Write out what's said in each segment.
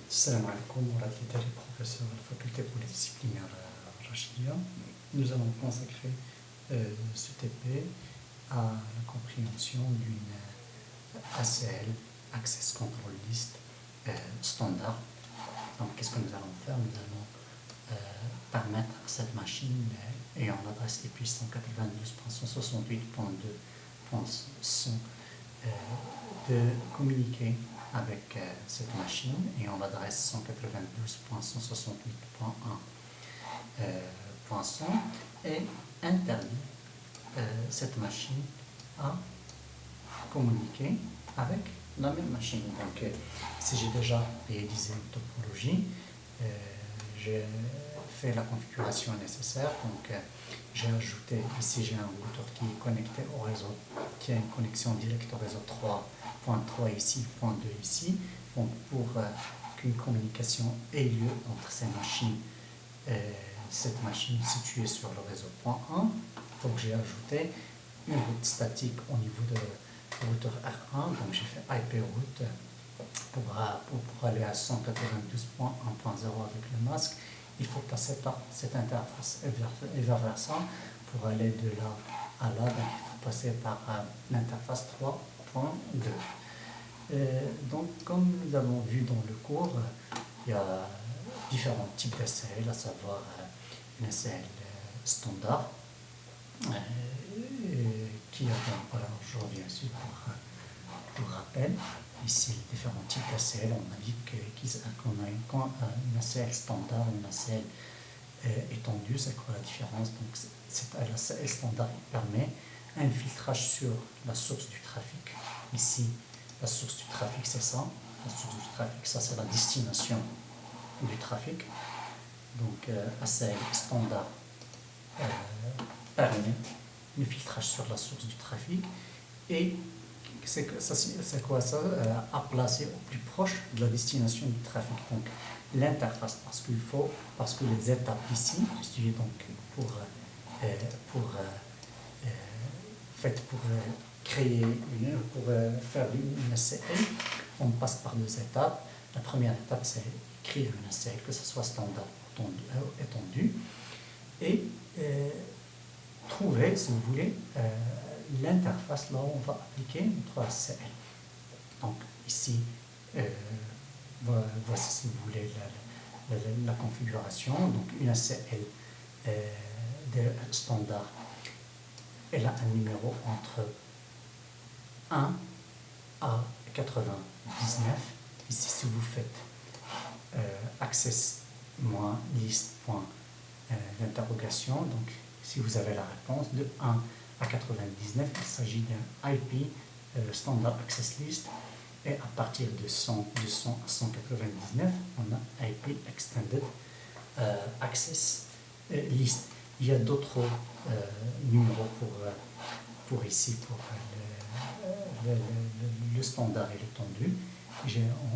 Salam alaikum, professeur à la faculté polydisciplinaire Rachida. Nous allons consacrer ce TP à la compréhension d'une ACL, Access Control List standard. Donc, qu'est-ce que nous allons faire? Nous allons permettre à cette machine ayant l'adresse IP 192.168.2.100 de communiquer avec cette machine ayant l'adresse 192.168.1.100 et interdit cette machine à communiquer avec la même machine. Donc, si j'ai déjà réalisé une topologie, j'ai fait la configuration nécessaire. Donc, j'ai ajouté ici, j'ai un routeur qui est connecté au réseau, qui a une connexion directe au réseau 3.3 ici, 0.2 ici. Donc, pour qu'une communication ait lieu entre ces machines, cette machine située sur le réseau 0.1, donc j'ai ajouté une route statique au niveau de routeur R1. Donc, j'ai fait IP route pour aller à 192.1.0 avec le masque. Il faut passer par cette interface et vice-versa pour aller de là à là. Donc, il faut passer par l'interface 3.2. Donc, comme nous avons vu dans le cours, il y a différents types d'ACL, à savoir une ACL standard, qui a, je reviens dessus pour rappel. Ici, les différents types d'ACL, on a dit qu'on a une ACL standard, une ACL étendue. C'est quoi la différence? Donc, cette ACL standard permet un filtrage sur la source du trafic. Ici, la source du trafic, c'est ça. La source du trafic, ça, c'est la destination du trafic. Donc, ACL standard permet le filtrage sur la source du trafic. Et c'est quoi ça? À placer au plus proche de la destination du trafic. Donc, l'interface, parce que les étapes ici, donc pour faire une ACL, on passe par deux étapes. La première étape, c'est écrire une ACL, que ce soit standard ou étendu, et trouver, si vous voulez, l'interface là où on va appliquer notre ACL. Donc ici, voici, si vous voulez, la configuration. Donc une ACL standard, elle a un numéro entre 1 à 99. Ici, si vous faites access-list d'interrogation, donc si vous avez la réponse de 1 à 99, il s'agit d'un IP standard access list, et à partir de 100 à 199, on a IP extended access list. Il y a d'autres numéros pour ici, pour le standard et l'étendu.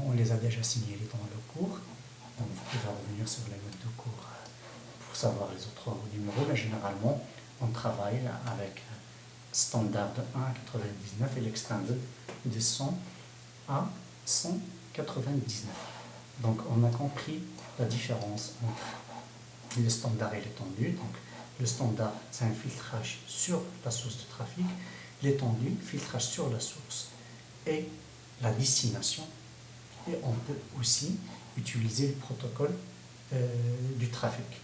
On les a déjà signalés dans le cours, donc vous pouvez revenir sur les notes de cours pour savoir les autres numéros, mais généralement on travaille avec standard de 1 à 99 et l'extended de 100 à 199. Donc on a compris la différence entre le standard et l'étendu. Donc le standard, c'est un filtrage sur la source de trafic, l'étendu, filtrage sur la source et la destination. Et on peut aussi utiliser le protocole du trafic.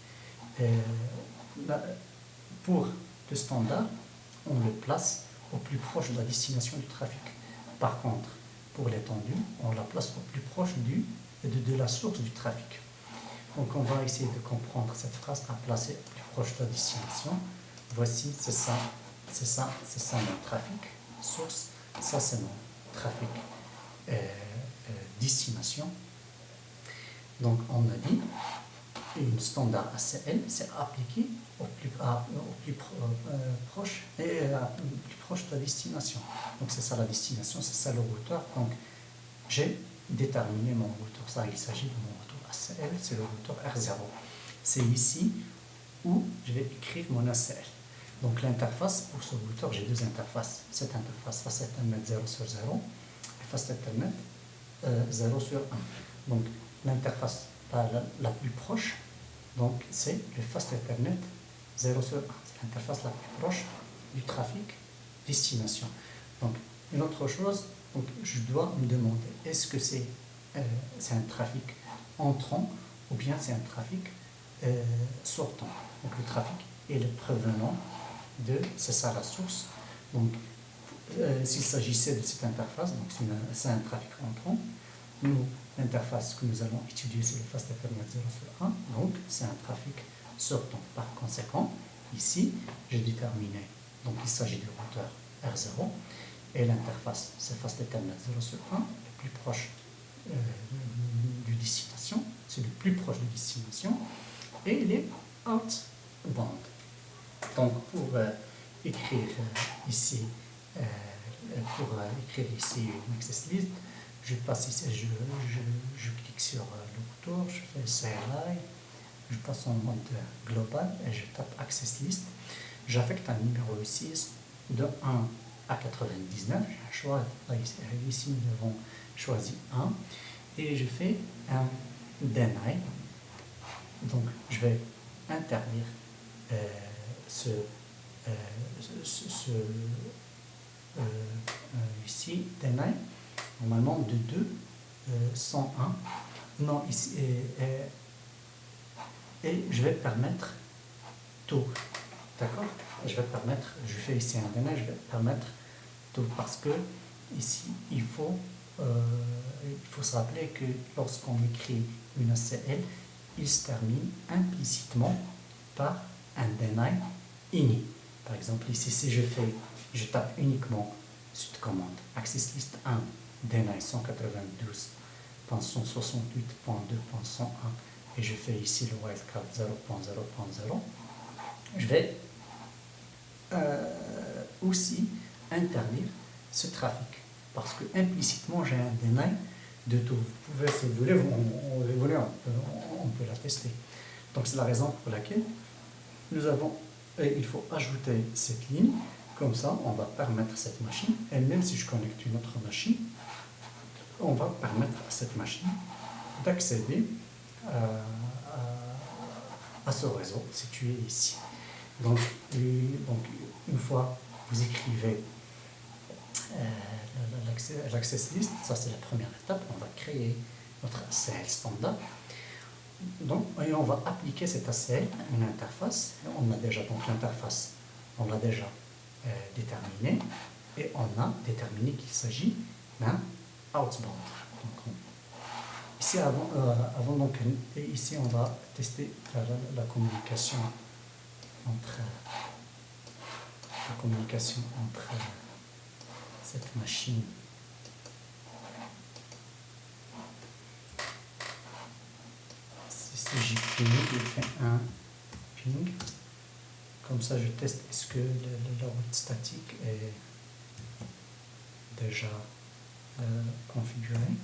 Pour le standard, on le place au plus proche de la destination du trafic. Par contre, pour l'étendu, on la place au plus proche de la source du trafic. Donc, on va essayer de comprendre cette phrase à placer au plus proche de la destination. Voici, c'est ça mon trafic source, ça c'est mon trafic destination. Donc, on a dit une standard ACL, c'est appliqué au plus proche de la destination. Donc, c'est ça la destination, c'est ça le routeur. Donc, j'ai déterminé mon routeur. Ça, il s'agit de mon routeur ACL, c'est le routeur R0. C'est ici où je vais écrire mon ACL. Donc, l'interface pour ce routeur, j'ai deux interfaces. Cette interface, face Ethernet 0 sur 0 et face Ethernet 0 sur 1. Donc, l'interface la plus proche, donc c'est le Fast Ethernet 0 sur 1. C'est l'interface la plus proche du trafic destination. Donc, une autre chose, donc, je dois me demander, est-ce que c'est un trafic entrant ou bien c'est un trafic sortant. Donc, le trafic est le prévenant de, c'est ça la source. Donc, s'il s'agissait de cette interface, donc c'est un trafic entrant, nous, l'interface que nous allons étudier, c'est le Fast Ethernet 0 sur 1, donc c'est un trafic sortant. Par conséquent, ici, j'ai déterminé, donc il s'agit du routeur R0, et l'interface, c'est Fast Ethernet 0 sur 1, le plus proche du destination, c'est le plus proche de destination, et il est outbound. Donc, pour écrire ici, une access list, je passe ici, je clique sur le bouton, je fais CLI, je passe en mode global et je tape access list. J'affecte un numéro 6 de 1 à 99. J'ai un choix. Ici, nous avons choisi 1 et je fais un deny. Donc, je vais interdire ici, deny, normalement de 2, 101. Non, ici, et je vais permettre tout. D'accord? Je fais ici un deny, je vais permettre tout parce que ici, il faut se rappeler que lorsqu'on écrit une ACL, il se termine implicitement par un deny ini. Par exemple, ici, si je tape uniquement cette commande, access list 1, deny 192.168.2.101 et je fais ici le wildcard 0.0.0, je vais aussi interdire ce trafic parce que implicitement j'ai un deny de tout. Vous pouvez, si vous voulez, on peut la tester. Donc c'est la raison pour laquelle il faut ajouter cette ligne. Comme ça, on va permettre cette machine, et même si je connecte une autre machine, on va permettre à cette machine d'accéder à ce réseau situé ici. Donc une fois vous écrivez l'access list, ça c'est la première étape, on va créer notre ACL standard. Donc, et on va appliquer cette ACL à une interface. On a déjà donc l'interface, on l'a déjà déterminée et on a déterminé qu'il s'agit d'un outbound. Donc, ici, ici, on va tester la communication entre cette machine si j'ai ping, je fais un ping, comme ça je teste est-ce que la route statique est déjà configurée.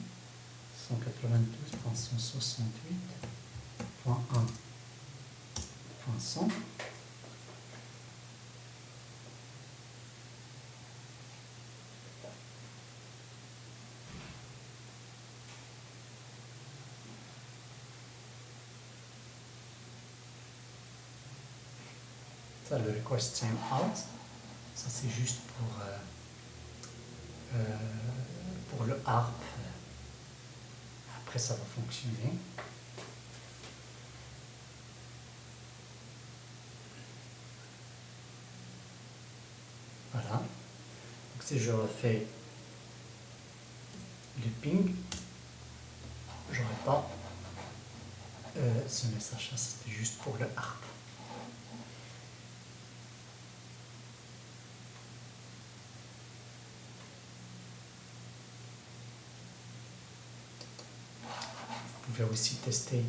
192.168.1.100. Ça, le request time out, ça c'est juste pour le ARP. Après ça va fonctionner. Voilà. Donc si je refais le ping, j'aurai pas ce message-là, c'était juste pour le ARP. Vous pouvez aussi tester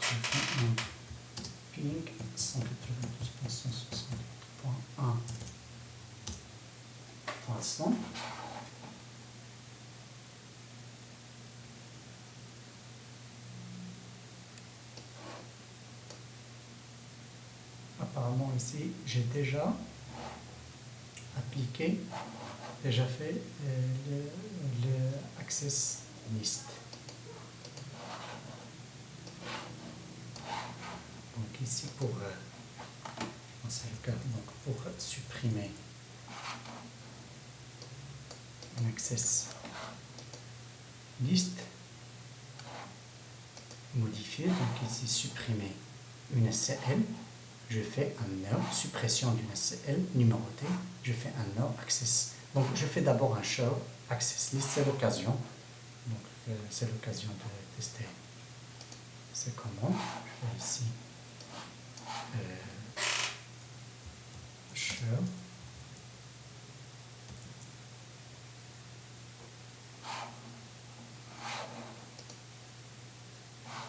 un ping 192.168.1.100. Apparemment ici j'ai déjà appliqué déjà fait le access list. Donc ici pour on sauvegarde, donc pour supprimer un access list, modifier, donc ici supprimer une SCL, je fais un no, suppression d'une SCL numérotée, je fais un no access. Donc je fais d'abord un show access list, c'est l'occasion. Donc c'est l'occasion de tester. C'est comment? Je fais ici show.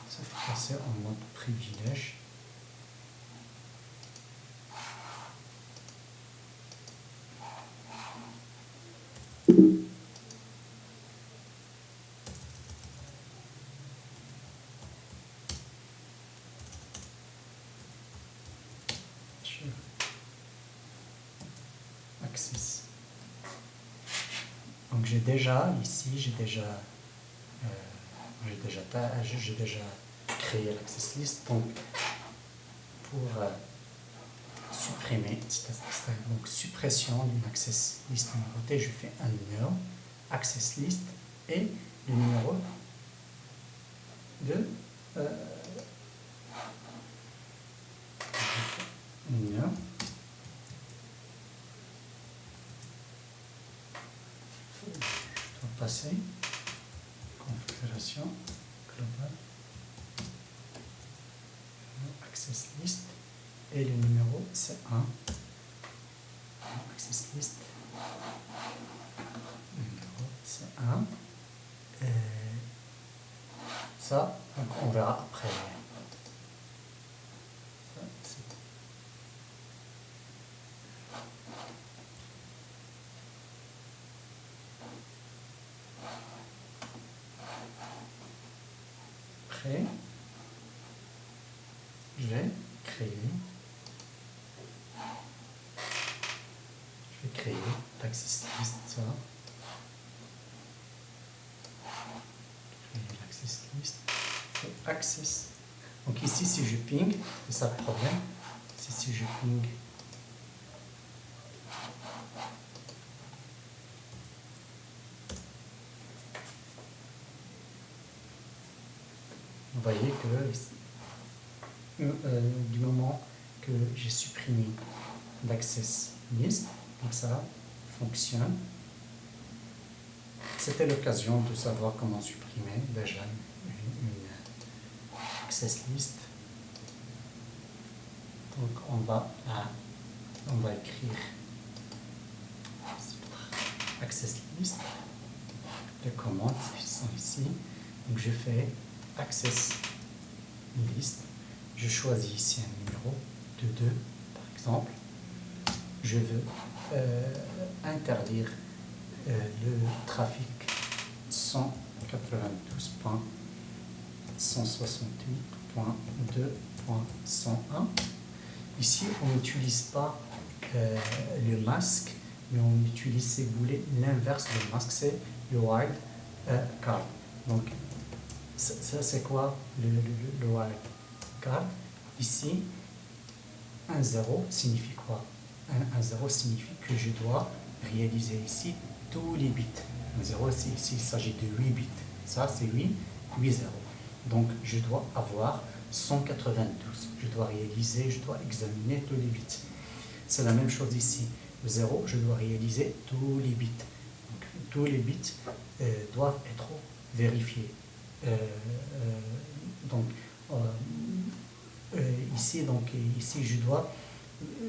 Ça fait passer en mode privilège. Access. Donc j'ai déjà ici, j'ai déjà créé l'access list. Donc pour supprimer, donc suppression d'une access list numérotée, je fais un no access list et le numéro de no. On va passer configuration globale access list et le numéro c'est 1. Access list numéro c'est 1. Ça, donc on verra après. Après, je vais créer l'access list, ça. Créer l'access list, c'est access. Donc ici, si je ping, c'est ça le problème. Si je ping, vous voyez que du moment que j'ai supprimé l'access list, donc ça fonctionne. C'était l'occasion de savoir comment supprimer déjà une access list. Donc on va écrire access list. Les commandes sont ici. Donc je fais access list. Je choisis ici un numéro de 2 par exemple. Je veux interdire le trafic 192.168.2.101. Ici, on n'utilise pas le masque, mais on utilise, si vous voulez, l'inverse du masque, c'est le wild card. Donc, ça c'est quoi le wild card? Ici, 1,0 signifie quoi? 1,0 signifie que je dois réaliser ici tous les bits. 1,0 s'il s'agit de 8 bits. Ça, c'est 8 0. Donc, je dois avoir 192. Je dois réaliser, je dois examiner tous les bits. C'est la même chose ici. 0, je dois réaliser tous les bits. Donc, tous les bits doivent être vérifiés. Ici, je dois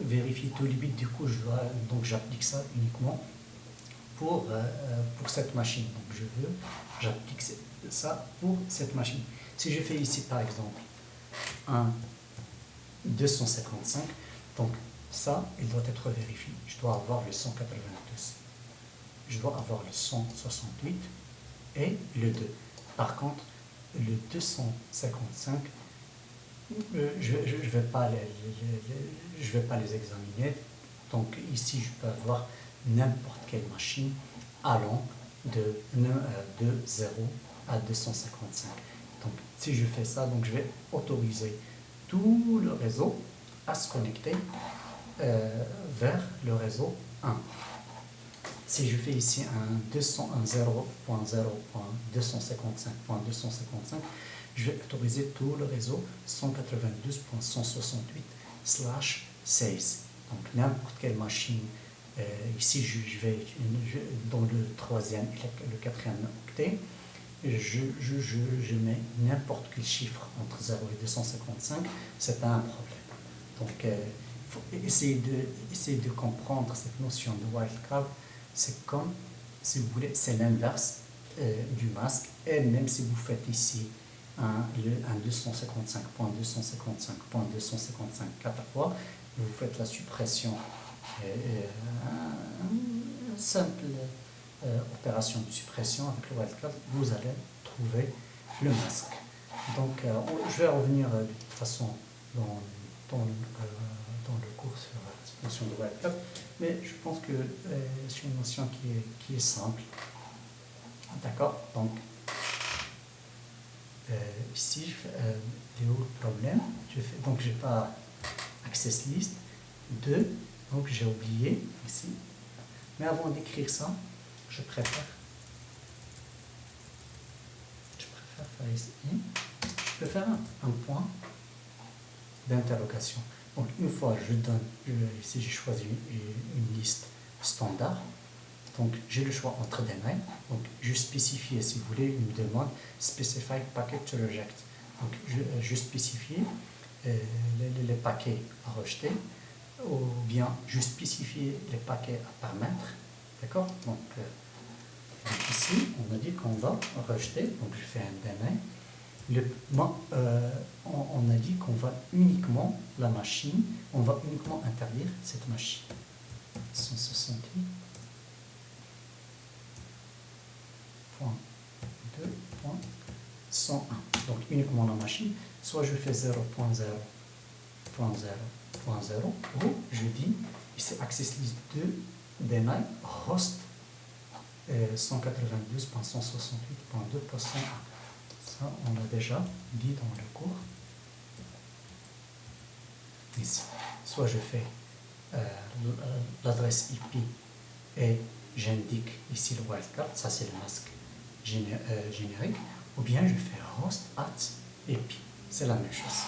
vérifier tous les bits. Du coup, j'applique ça uniquement pour cette machine. Donc, j'applique ça pour cette machine. Si je fais ici, par exemple, un 255, donc ça, il doit être vérifié. Je dois avoir le 192. Je dois avoir le 168 et le 2. Par contre, le 255, je vais pas les examiner. Donc ici, je peux avoir n'importe quelle machine allant de 0 à 255. Donc, si je fais ça, donc je vais autoriser tout le réseau à se connecter vers le réseau 1. Si je fais ici un 0.0.255.255, je vais autoriser tout le réseau 192.168/16. Donc n'importe quelle machine, ici je vais dans le 3e et le 4e octet, je mets n'importe quel chiffre entre 0 et 255, c'est pas un problème. Donc il faut essayer de comprendre cette notion de wildcard. C'est comme, si vous voulez, c'est l'inverse du masque. Et même si vous faites ici un 255.255.255 4 fois, vous faites la suppression, une simple opération de suppression avec le wildcard, vous allez trouver le masque. Donc, je vais revenir de toute façon dans le cours sur la notion de wildcard, mais je pense que c'est une notion qui est simple. D'accord? Donc, ici, il est où le problème? Donc, je n'ai pas access list 2, donc j'ai oublié ici. Mais avant d'écrire ça, je préfère faire ici. Je peux faire un point d'interrogation. Donc, une fois je donne, ici j'ai choisi une liste standard. Donc, j'ai le choix entre des mails. Donc, je spécifie, si vous voulez, une demande specify packet to reject. Donc, je spécifie les paquets à rejeter, ou bien je spécifie les paquets à permettre. D'accord? Donc, ici, on a dit qu'on va rejeter. Donc, je fais un deny. On a dit qu'on va uniquement la machine, on va uniquement interdire cette machine. 168.2.101. Donc uniquement la machine, soit je fais 0.0.0.0 ou je dis ici access list 2 deny host 192.168.2.101. Ça, on l'a déjà dit dans le cours. Ici, soit je fais l'adresse IP et j'indique ici le wildcard, ça c'est le masque générique, ou bien je fais host at IP, c'est la même chose.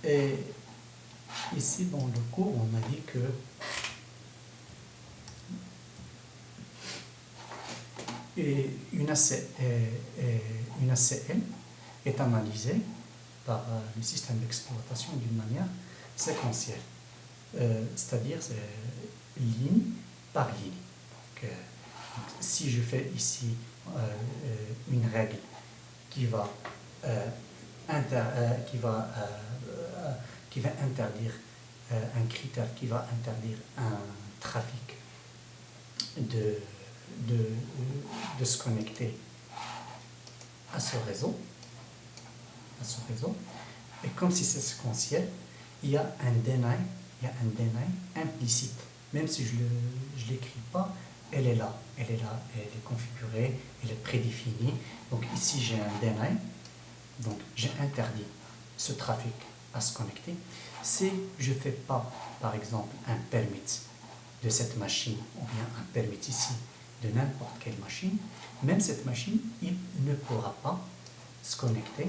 Et ici dans le cours, on a dit que une ACL est analysée par le système d'exploitation d'une manière séquentielle, c'est-à-dire ligne par ligne. Donc, si je fais ici une règle qui va interdire un critère qui va interdire un trafic de se connecter à ce réseau, et comme si c'est séquentiel, il y a un deny implicite, même si je ne l'écris pas, elle est là, elle est configurée, elle est prédéfinie. Donc ici j'ai un deny, donc j'ai interdit ce trafic à se connecter. Si je ne fais pas, par exemple, un permit de cette machine, ou bien un permit ici de n'importe quelle machine, même cette machine, il ne pourra pas se connecter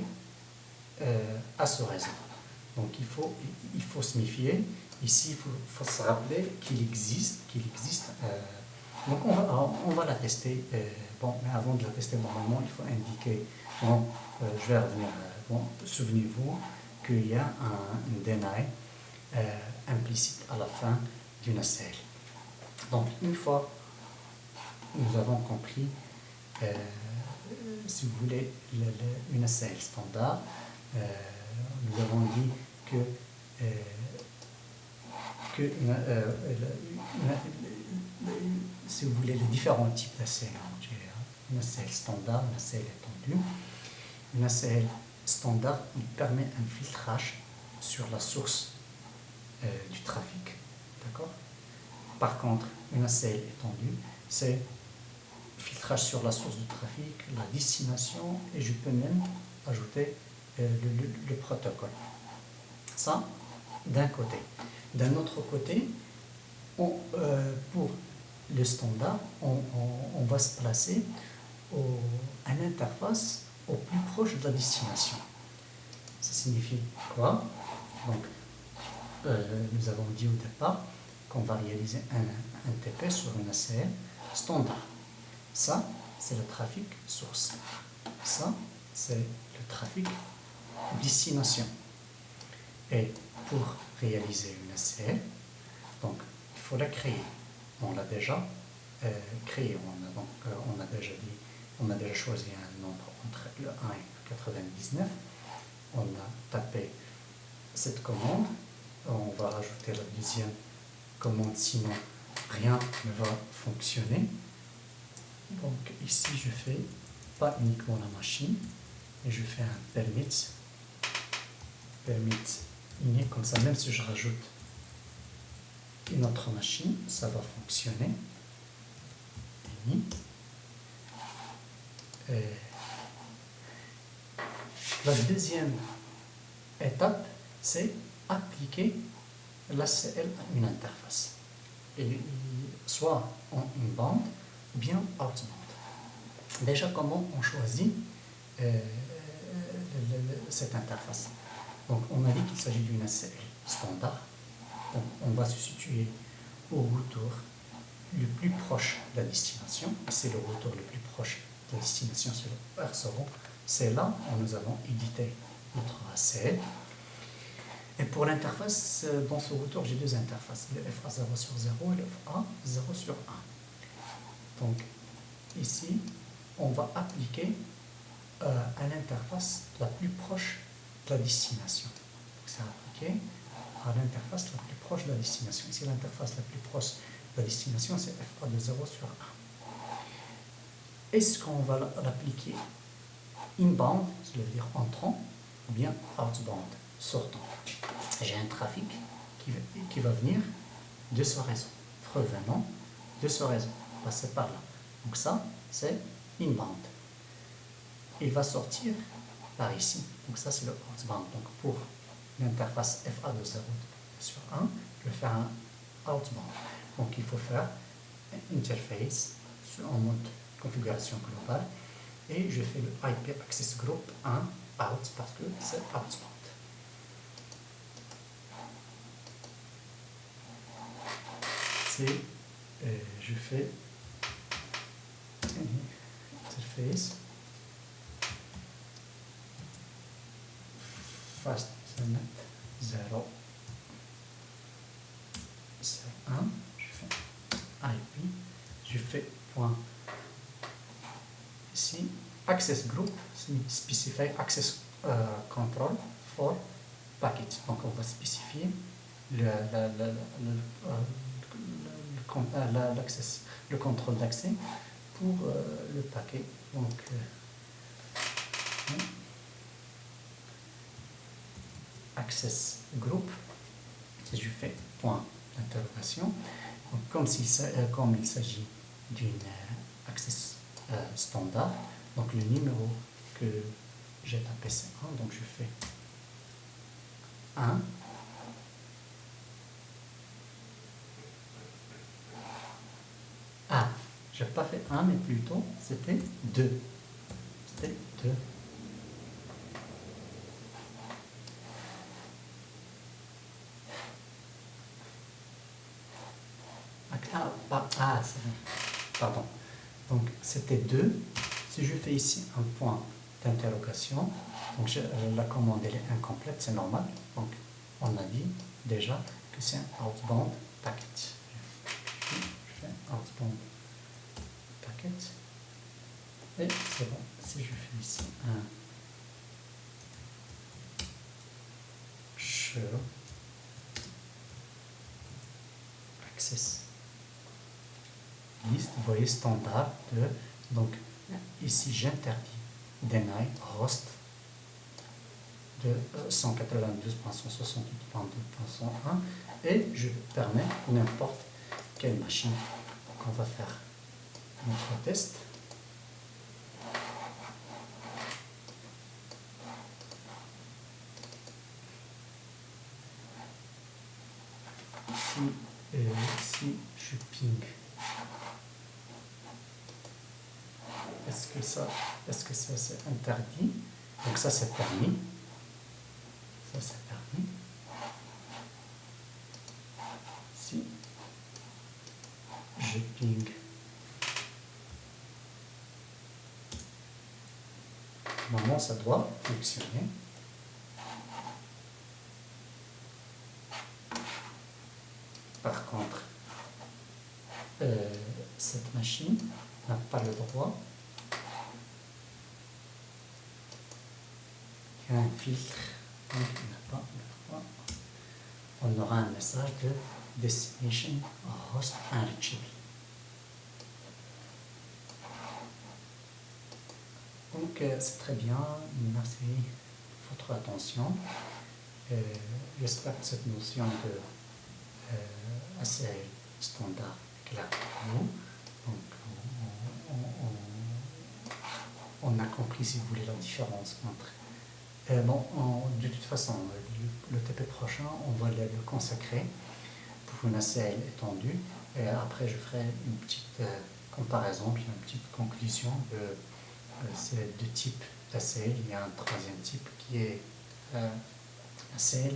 à ce réseau. Donc il faut se méfier. Ici, il faut se rappeler qu'il existe. Donc on va la tester. Bon, mais avant de la tester, normalement, il faut indiquer. Bon, je vais revenir. Bon, souvenez-vous qu'il y a un deny implicite à la fin d'une ACL. Donc une fois nous avons compris, si vous voulez, une ACL standard, nous avons dit que si vous voulez, les différents types d'ACL. Une ACL standard, une ACL étendue. Une ACL standard, il permet un filtrage sur la source du trafic. D'accord? Par contre, une ACL étendue, c'est filtrage sur la source du trafic, la destination, et je peux même ajouter le protocole. Ça, d'un côté. D'un autre côté, pour le standard, on va se placer à l'interface au plus proche de la destination. Ça signifie quoi? Donc, nous avons dit au départ qu'on va réaliser un TP sur une ACL standard. Ça, c'est le trafic source. Ça, c'est le trafic destination. Et pour réaliser une ACL, donc, il faut la créer. On l'a déjà créé. On a déjà choisi un nombre entre le 1 et le 99. On a tapé cette commande. On va rajouter la deuxième commande, sinon rien ne va fonctionner. Donc ici, je fais pas uniquement la machine, mais je fais un permit init, comme ça, même si je rajoute une autre machine, ça va fonctionner. Init. La deuxième étape, c'est appliquer l'ACL à une interface, et soit en inbound ou bien outbound. Déjà, comment on choisit cette interface? Donc, on a dit qu'il s'agit d'une ACL standard. Donc, on va se situer au retour le plus proche de la destination. C'est le retour le plus proche de la destination, c'est le R0. C'est là où nous avons édité notre ACL. Et pour l'interface, dans ce retour, j'ai deux interfaces, le FA 0 sur 0 et le FA 0 sur 1. Donc, ici, on va appliquer à l'interface la plus proche de la destination. C'est appliqué à l'interface la plus proche de la destination. Ici, l'interface la plus proche de la destination, c'est FA de 0 sur 1. Est-ce qu'on va l'appliquer inbound, c'est-à-dire entrant, ou bien outbound, sortant? J'ai un trafic qui va venir de ce réseau, revenant de ce réseau, passer par là. Donc ça, c'est inbound. Il va sortir par ici. Donc ça, c'est le outbound. Donc pour l'interface FA de 0 sur 1, je vais faire un outbound. Donc il faut faire interface en mode configuration globale, et je fais le IP access group 1 out parce que c'est outbound. Je fais interface fastnet 0 c'est 1, je fais IP, je fais point ici access group specify access control for packet. Donc on va spécifier le contrôle d'accès pour le paquet. Donc access group, si je fais point d'interrogation, comme il s'agit d'une access standard, donc le numéro que j'ai tapé c'est 1, donc je fais 1. Ah, j'ai pas fait 1, mais plutôt c'était 2. C'était 2. Pardon. Donc c'était 2. Si je fais ici un point d'interrogation, donc la commande elle est incomplète, c'est normal. Donc on a dit déjà que c'est un outbound packet. Je fais outbound packet et c'est bon. Si je fais ici un show access list, vous voyez standard de, donc ici j'interdis deny host de 192.168.2.101 et je permets n'importe quelle machine qu'on va faire notre test. Si je ping, est-ce que ça c'est interdit? Donc ça c'est permis. Ça c'est permis. Si je ping normalement ça doit fonctionner. Par contre, cette machine n'a pas le droit. Il y a un filtre, donc il n'a pas le droit. On aura un message de destination host unreachable. Donc c'est très bien, merci pour votre attention. J'espère que cette notion de assez standard est claire pour vous. Donc on a compris, si vous voulez, la différence entre... de toute façon, le TP prochain, on va le consacrer pour une ACL étendue. Et après, je ferai une petite comparaison, puis une petite conclusion de ces deux types d'ACL. Il y a un troisième type qui est ACL